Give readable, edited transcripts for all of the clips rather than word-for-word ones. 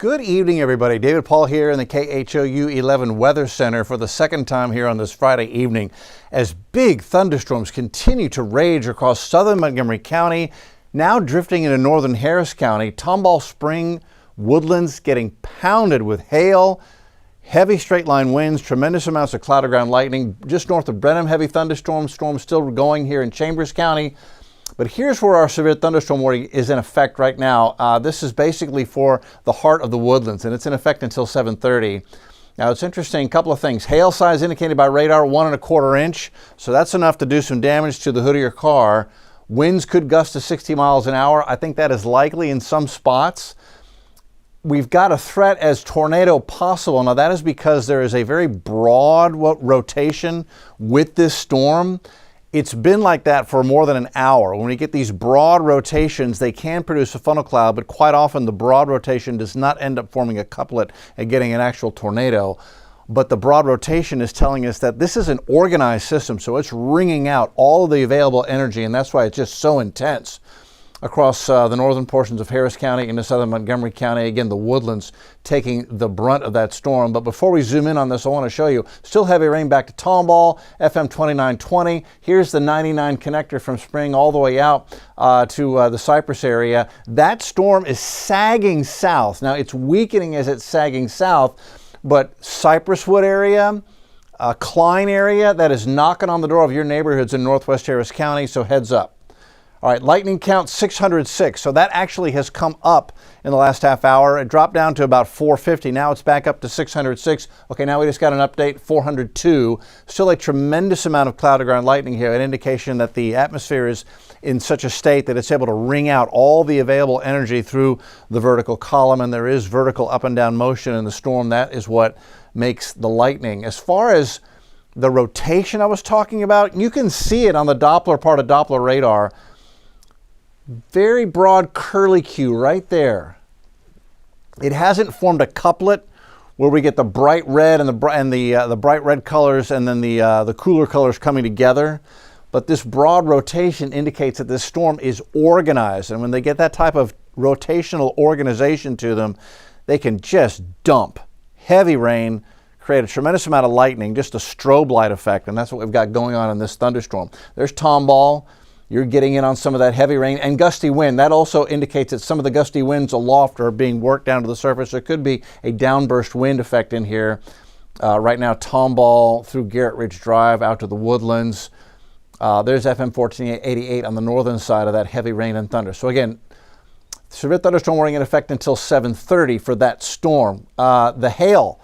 Good evening, everybody. David Paul here in the KHOU 11 Weather Center for the second time here on this Friday evening as big thunderstorms continue to rage across southern Montgomery County, now drifting into northern Harris County. Tomball Spring Woodlands getting pounded with hail, heavy straight line winds, tremendous amounts of cloud to ground lightning. Just north of Brenham, heavy thunderstorms still going here in Chambers County. But here's where our severe thunderstorm warning is in effect right now. This is basically for the heart of the woodlands, and it's in effect until 7:30. Now, it's interesting, a couple of things. Hail size indicated by radar, 1 1/4 inch. So that's enough to do some damage to the hood of your car. Winds could gust to 60 miles an hour. I think that is likely in some spots. We've got a threat as tornado possible. Now, that is because there is a very broad rotation with this storm. It's been like that for more than an hour. When we get these broad rotations, they can produce a funnel cloud, but quite often the broad rotation does not end up forming a couplet and getting an actual tornado. But the broad rotation is telling us that this is an organized system, so it's wringing out all of the available energy, and that's why it's just so intense across the northern portions of Harris County into southern Montgomery County. Again, the woodlands taking the brunt of that storm. But before we zoom in on this, I want to show you still heavy rain back to Tomball, FM 2920. Here's the 99 connector from Spring all the way out to the Cypress area. That storm is sagging south. Now, it's weakening as it's sagging south, but Cypress Wood area, Klein area, that is knocking on the door of your neighborhoods in northwest Harris County, so heads up. All right, lightning count 606. So that actually has come up in the last half hour. It dropped down to about 450. Now it's back up to 606. Okay, now we just got an update, 402. Still a tremendous amount of cloud to ground lightning here, an indication that the atmosphere is in such a state that it's able to wring out all the available energy through the vertical column, and there is vertical up and down motion in the storm. That is what makes the lightning. As far as the rotation I was talking about, you can see it on the Doppler part of Doppler radar. Very broad curlicue right there. It hasn't formed a couplet where we get the bright red and the bright red colors and then the cooler colors coming together. But this broad rotation indicates that this storm is organized, and when they get that type of rotational organization to them, they can just dump heavy rain, create a tremendous amount of lightning, just a strobe light effect, and that's what we've got going on in this thunderstorm. There's Tomball. You're getting in on some of that heavy rain and gusty wind. That also indicates that some of the gusty winds aloft are being worked down to the surface. There could be a downburst wind effect in here. Right now, Tomball through Garrett Ridge Drive out to the woodlands. There's FM 1488 on the northern side of that heavy rain and thunder. So again, severe thunderstorm warning in effect until 7:30 for that storm. The hail.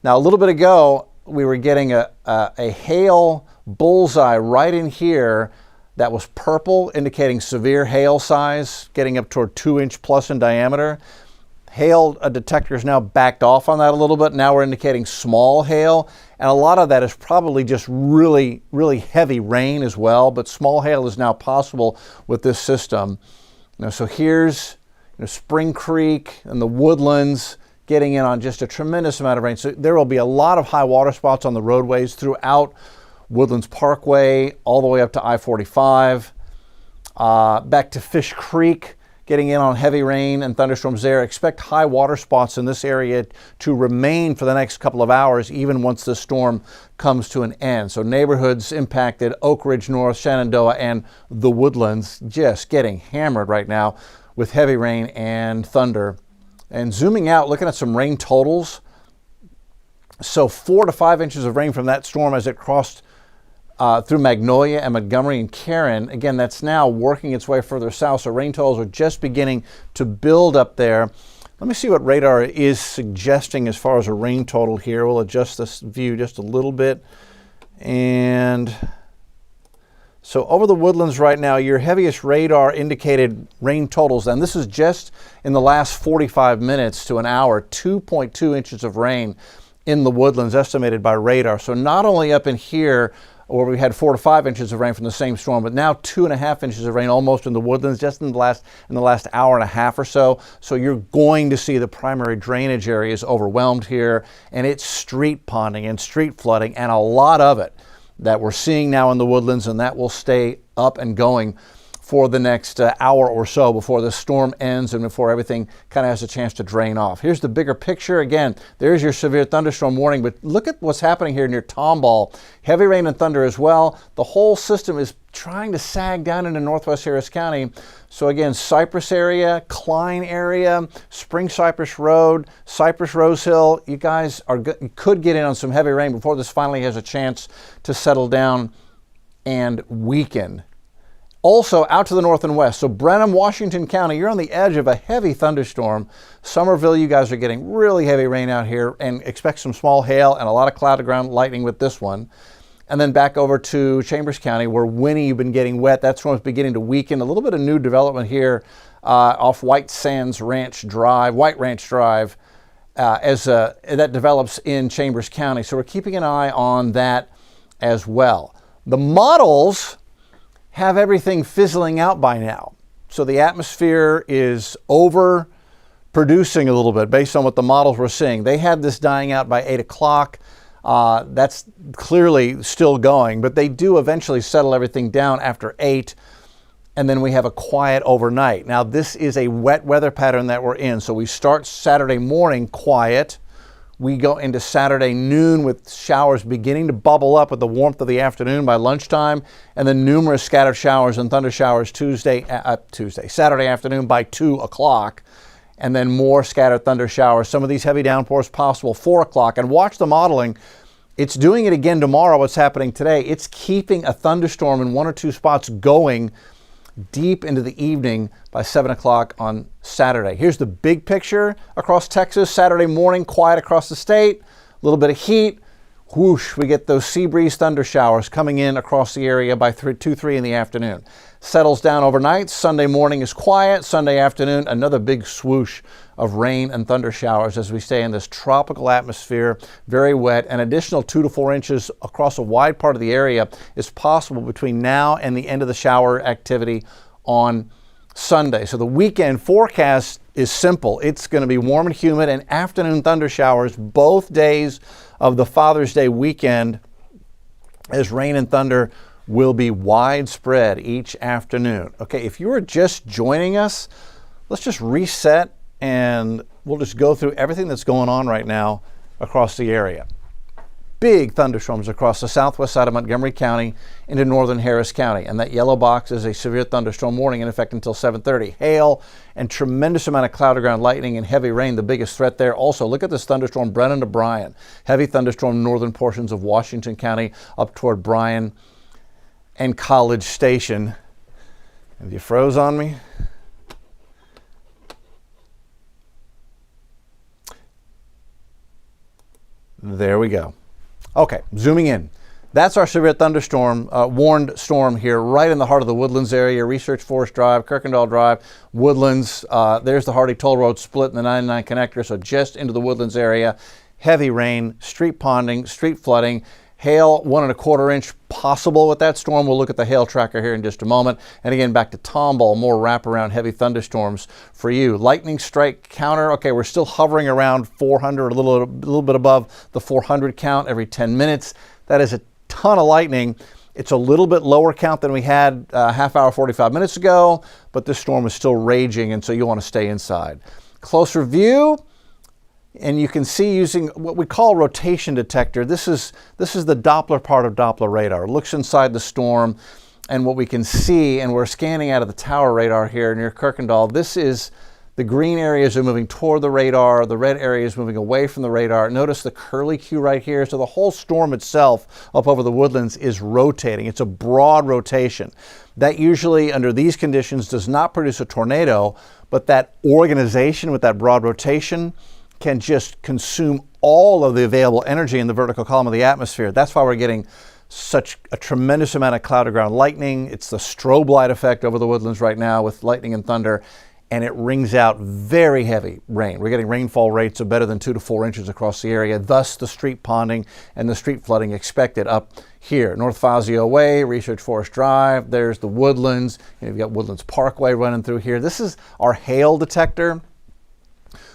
Now, a little bit ago, we were getting a hail bullseye right in here. That was purple, indicating severe hail size, getting up toward 2 inch plus in diameter. Hail detectors now backed off on that a little bit. Now we're indicating small hail, and a lot of that is probably just really, really heavy rain as well, but small hail is now possible with this system. So here's Spring Creek and the woodlands getting in on just a tremendous amount of rain. So there will be a lot of high water spots on the roadways throughout Woodlands Parkway, all the way up to I-45, back to Fish Creek, getting in on heavy rain and thunderstorms there. Expect high water spots in this area to remain for the next couple of hours, even once the storm comes to an end. So neighborhoods impacted, Oak Ridge North, Shenandoah, and the Woodlands just getting hammered right now with heavy rain and thunder. And zooming out, looking at some rain totals. So 4 to 5 inches of rain from that storm as it crossed through Magnolia and Montgomery and Karen. Again, that's now working its way further south, so rain totals are just beginning to build up there. Let me see what radar is suggesting as far as a rain total here. We'll adjust this view just a little bit. And so over the woodlands right now, your heaviest radar indicated rain totals, and this is just in the last 45 minutes to an hour, 2.2 inches of rain in the woodlands estimated by radar. So not only up in here where we had 4 to 5 inches of rain from the same storm, but now 2.5 inches of rain almost in the woodlands just in the last hour and a half or so. So you're going to see the primary drainage areas overwhelmed here, and it's street ponding and street flooding, and a lot of it that we're seeing now in the woodlands, and that will stay up and going for the next hour or so before the storm ends and before everything kind of has a chance to drain off. Here's the bigger picture. Again, there's your severe thunderstorm warning, but look at what's happening here near Tomball. Heavy rain and thunder as well. The whole system is trying to sag down into northwest Harris County. So again, Cypress area, Klein area, Spring Cypress Road, Cypress Rose Hill, you guys could get in on some heavy rain before this finally has a chance to settle down and weaken. Also out to the north and west, so Brenham, Washington County, you're on the edge of a heavy thunderstorm. Somerville, you guys are getting really heavy rain out here, and expect some small hail and a lot of cloud-to-ground lightning with this one. And then back over to Chambers County, where Winnie, you've been getting wet. That storm's beginning to weaken. A little bit of new development here off White Ranch Drive, as that develops in Chambers County. So we're keeping an eye on that as well. The models have everything fizzling out by now. So the atmosphere is overproducing a little bit based on what the models were seeing. They had this dying out by 8 o'clock. That's clearly still going, but they do eventually settle everything down after 8, and then we have a quiet overnight. Now, this is a wet weather pattern that we're in. So we start Saturday morning quiet. We go into Saturday noon with showers beginning to bubble up with the warmth of the afternoon by lunchtime, and then numerous scattered showers and thunder showers Saturday afternoon by 2 o'clock, and then more scattered thunder showers. Some of these heavy downpours possible 4 o'clock. And watch the modeling. It's doing it again tomorrow, what's happening today. It's keeping a thunderstorm in 1 or 2 spots going deep into the evening by 7 o'clock on Saturday. Here's the big picture across Texas. Saturday morning, quiet across the state, a little bit of heat. Whoosh, we get those sea breeze thunder showers coming in across the area by 2, 3 in the afternoon. Settles down overnight. Sunday morning is quiet. Sunday afternoon, another big swoosh of rain and thunder showers as we stay in this tropical atmosphere, very wet. An additional 2 to 4 inches across a wide part of the area is possible between now and the end of the shower activity on Sunday. So the weekend forecast is simple. It's going to be warm and humid and afternoon thunder showers both days of the Father's Day weekend, as rain and thunder will be widespread each afternoon. Okay, if you are just joining us, let's just reset and we'll just go through everything that's going on right now across the area. Big thunderstorms across the southwest side of Montgomery County into northern Harris County. And that yellow box is a severe thunderstorm warning in effect until 7:30. Hail and tremendous amount of cloud-to-ground lightning and heavy rain, the biggest threat there. Also, look at this thunderstorm, Brennan to Bryan. Heavy thunderstorm northern portions of Washington County up toward Bryan and College Station. Have you froze on me? There we go. Okay, zooming in. That's our severe thunderstorm, warned storm here right in the heart of the Woodlands area, Research Forest Drive, Kirkendall Drive, Woodlands. There's the Hardy Toll Road split in the 99 connector, so just into the Woodlands area. Heavy rain, street ponding, street flooding, hail 1 1/4 inch possible with that storm. We'll look at the hail tracker here in just a moment. And again, back to Tomball, more wraparound heavy thunderstorms for you. Lightning strike counter. Okay, we're still hovering around 400, a little bit above the 400 count every 10 minutes. That is a ton of lightning. It's a little bit lower count than we had a half hour, 45 minutes ago, but this storm is still raging, and so you want to stay inside. Closer view. And you can see using what we call rotation detector. This is the Doppler part of Doppler radar. It looks inside the storm, and what we can see, and we're scanning out of the tower radar here near Kirkendall, this is the green areas are moving toward the radar, the red areas moving away from the radar. Notice the curly Q right here. So the whole storm itself up over the Woodlands is rotating. It's a broad rotation. That usually, under these conditions, does not produce a tornado, but that organization with that broad rotation can just consume all of the available energy in the vertical column of the atmosphere. That's why we're getting such a tremendous amount of cloud-to-ground lightning. It's the strobe light effect over the Woodlands right now with lightning and thunder, and it rings out very heavy rain. We're getting rainfall rates of better than 2 to 4 inches across the area, thus the street ponding and the street flooding expected up here. North Fazio Way, Research Forest Drive, there's the Woodlands. You've got Woodlands Parkway running through here. This is our hail detector.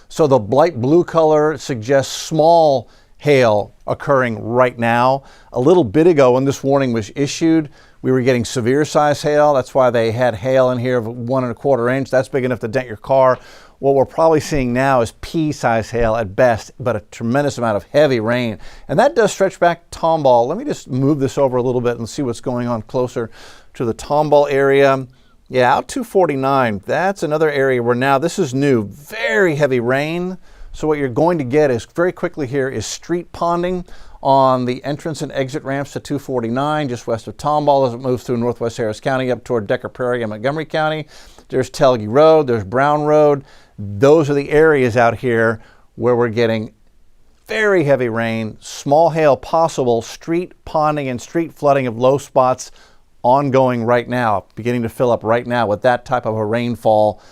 So the light blue color suggests small hail occurring right now. A little bit ago when this warning was issued, we were getting severe size hail. That's why they had hail in here of 1¼ inch. That's big enough to dent your car. What we're probably seeing now is pea-size hail at best, but a tremendous amount of heavy rain. And that does stretch back Tomball. Let me just move this over a little bit and see what's going on closer to the Tomball area. Yeah, out 249, that's another area where now this is new, very heavy rain. So what you're going to get is very quickly here is street ponding on the entrance and exit ramps to 249, just west of Tomball as it moves through northwest Harris County up toward Decker Prairie and Montgomery County. There's Telge Road, there's Brown Road. Those are the areas out here where we're getting very heavy rain, small hail possible, street ponding and street flooding of low spots ongoing right now, beginning to fill up right now with that type of a rainfall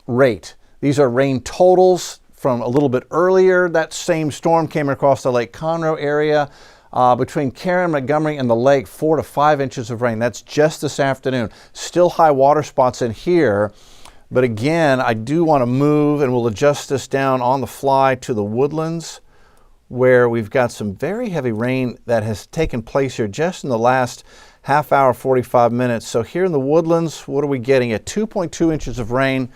rate. These are rain totals from a little bit earlier. That same storm came across the Lake Conroe area. Between Karen, Montgomery, and the lake, 4 to 5 inches of rain. That's just this afternoon. Still high water spots in here. But again, I do want to move, and we'll adjust this down on the fly to the Woodlands, where we've got some very heavy rain that has taken place here just in the last half hour, 45 minutes. So here in the Woodlands, what are we getting? At 2.2 inches of rain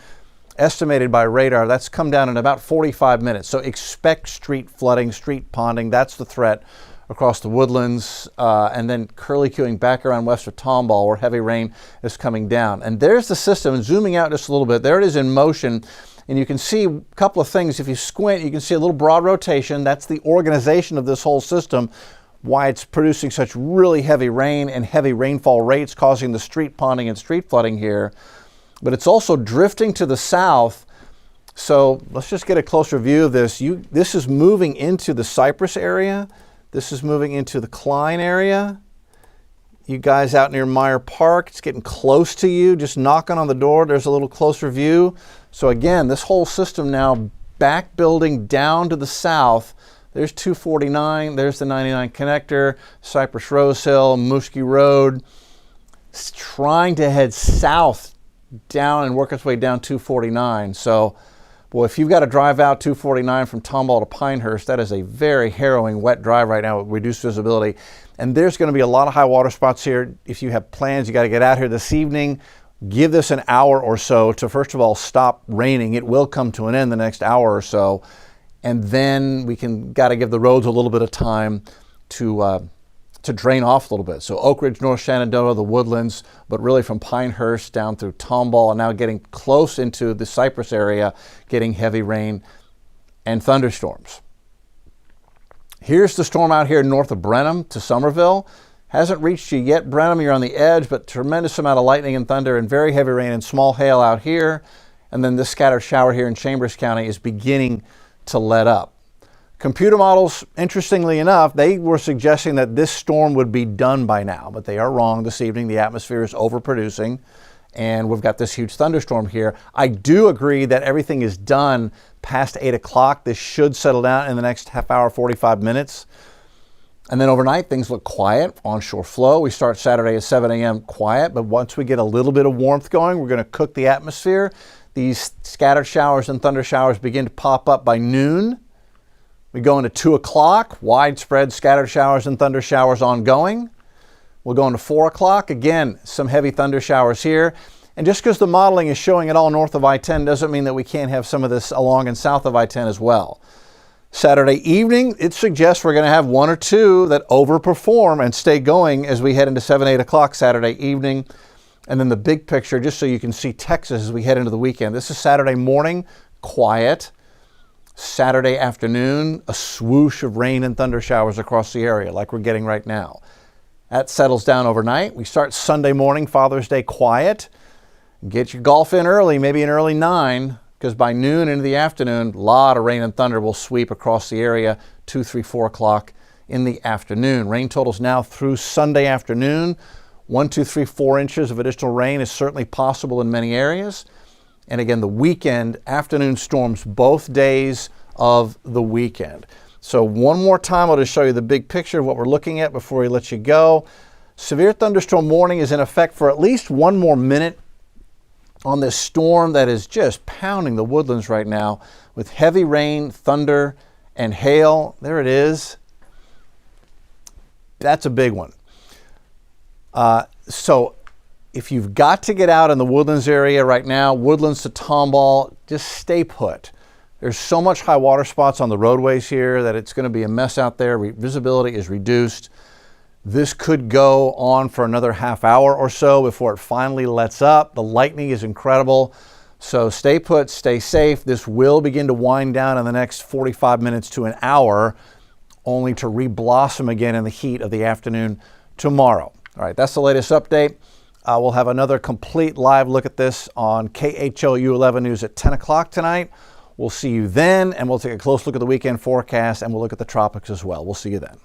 estimated by radar. That's come down in about 45 minutes. So expect street flooding, street ponding. That's the threat across the Woodlands, and then curlicuing back around west of Tomball where heavy rain is coming down. And there's the system, and zooming out just a little bit, there it is in motion. And you can see a couple of things. If you squint, you can see a little broad rotation. That's the organization of this whole system, why it's producing such really heavy rain and heavy rainfall rates causing the street ponding and street flooding here. But it's also drifting to the south. So let's just get a closer view of this. This is moving into the Cypress area. This is moving into the Klein area. You guys out near Meyer Park, it's getting close to you, just knocking on the door. There's a little closer view. So again, this whole system now back building down to the south. There's 249, there's the 99 connector, Cypress Rose Hill, Mooskey Road. It's trying to head south down and work its way down 249. So, boy, if you've got to drive out 249 from Tomball to Pinehurst, that is a very harrowing wet drive right now with reduced visibility. And there's going to be a lot of high water spots here. If you have plans, you got to get out here this evening. Give this an hour or so to, first of all, stop raining. It will come to an end the next hour or so. And then we got to give the roads a little bit of time to drain off a little bit. So Oak Ridge, North Shenandoah, the Woodlands, but really from Pinehurst down through Tomball and now getting close into the Cypress area, getting heavy rain and thunderstorms. Here's the storm out here north of Brenham to Somerville. Hasn't reached you yet, Brenham. You're on the edge, but tremendous amount of lightning and thunder and very heavy rain and small hail out here. And then this scattered shower here in Chambers County is beginning to let up. Computer models, interestingly enough, they were suggesting that this storm would be done by now, but they are wrong this evening. The atmosphere is overproducing, and we've got this huge thunderstorm here. I do agree that everything is done past 8 o'clock. This should settle down in the next half hour, 45 minutes. And then overnight, things look quiet. Onshore flow, we start Saturday at 7 a.m. quiet, but once we get a little bit of warmth going, we're going to cook the atmosphere. These scattered showers and thunder showers begin to pop up by noon. We go into 2 o'clock, widespread scattered showers and thunder showers ongoing. We'll go into 4 o'clock, again, some heavy thunder showers here. And just because the modeling is showing it all north of I-10 doesn't mean that we can't have some of this along and south of I-10 as well. Saturday evening, it suggests we're going to have 1 or 2 that overperform and stay going as we head into 7, 8 o'clock Saturday evening. And then the big picture, just so you can see Texas as we head into the weekend. This is Saturday morning, quiet. Saturday afternoon, a swoosh of rain and thunder showers across the area like we're getting right now. That settles down overnight. We start Sunday morning, Father's Day, quiet. Get your golf in early, maybe an early 9, because by noon into the afternoon, a lot of rain and thunder will sweep across the area 2, 3, 4 o'clock in the afternoon. Rain totals now through Sunday afternoon. 1, 2, 3, 4 inches of additional rain is certainly possible in many areas. And again, the weekend, afternoon storms both days of the weekend. So one more time, I'll just show you the big picture of what we're looking at before we let you go. Severe thunderstorm warning is in effect for at least 1 more minute on this storm that is just pounding the Woodlands right now with heavy rain, thunder, and hail. There it is. That's a big one. So if you've got to get out in the Woodlands area right now, Woodlands to Tomball, just stay put. There's so much high water spots on the roadways here that it's going to be a mess out there. Visibility is reduced. This could go on for another half hour or so before it finally lets up. The lightning is incredible. So stay put, stay safe. This will begin to wind down in the next 45 minutes to an hour, only to re-blossom again in the heat of the afternoon tomorrow. All right, that's the latest update. We'll have another complete live look at this on KHOU 11 News at 10 o'clock tonight. We'll see you then, and we'll take a close look at the weekend forecast, and we'll look at the tropics as well. We'll see you then.